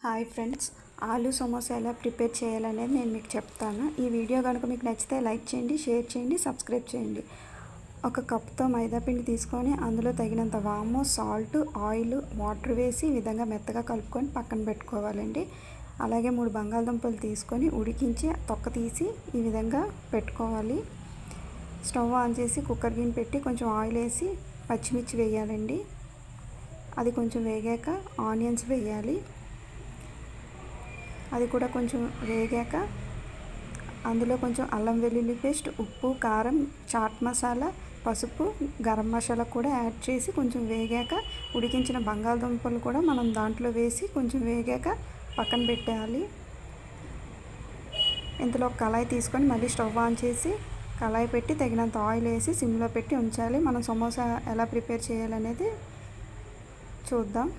Hi friends, ఆలు సమోసా ఎలా prepare చేయాలనేది నేను మీకు చెప్తాను. ఈ వీడియో కనుక మీకు నచ్చితే లైక్ చేయండి, షేర్ చేయండి, సబ్స్క్రైబ్ చేయండి. ఒక కప్తో మైదాపిండి తీసుకొని అందులో తగినంత వాము, సాల్ట్, ఆయిల్, వాటర్ వేసి ఈ విధంగా మెత్తగా కలుపుకొని పక్కన పెట్టుకోవాలండి. అలాగే 3 బంగాళదుంపలు తీసుకొని ఉడికించి తొక్క తీసి ఈ విధంగా పెట్టుకోవాలి. స్టవ్ ఆన్ చేసి కుక్కర్ గిన్నె పెట్టి కొంచెం ఆయిల్ వేసి పచ్చిమిర్చి వేయాలండి. అది కొంచెం వేగాక ఆనియన్స్ వేయాలి. అది కూడా కొంచెం వేగాక అందులో కొంచెం అల్లం వెల్లుల్లి పేస్ట్, ఉప్పు, కారం, చాట్ మసాలా, పసుపు, గరం మసాలా కూడా యాడ్ చేసి కొంచెం వేగాక ఉడికించిన బంగాళదుంపలు కూడా మనం దాంట్లో వేసి కొంచెం వేగాక పక్కన పెట్టేయాలి. ఇంతలో కళాయి తీసుకొని మళ్ళీ స్టవ్ ఆన్ చేసి కళాయి పెట్టి తగినంత ఆయిల్ వేసి సిమ్లో పెట్టి ఉంచాలి. మనం సమోసా ఎలా ప్రిపేర్ చేయాలనేది చూద్దాం.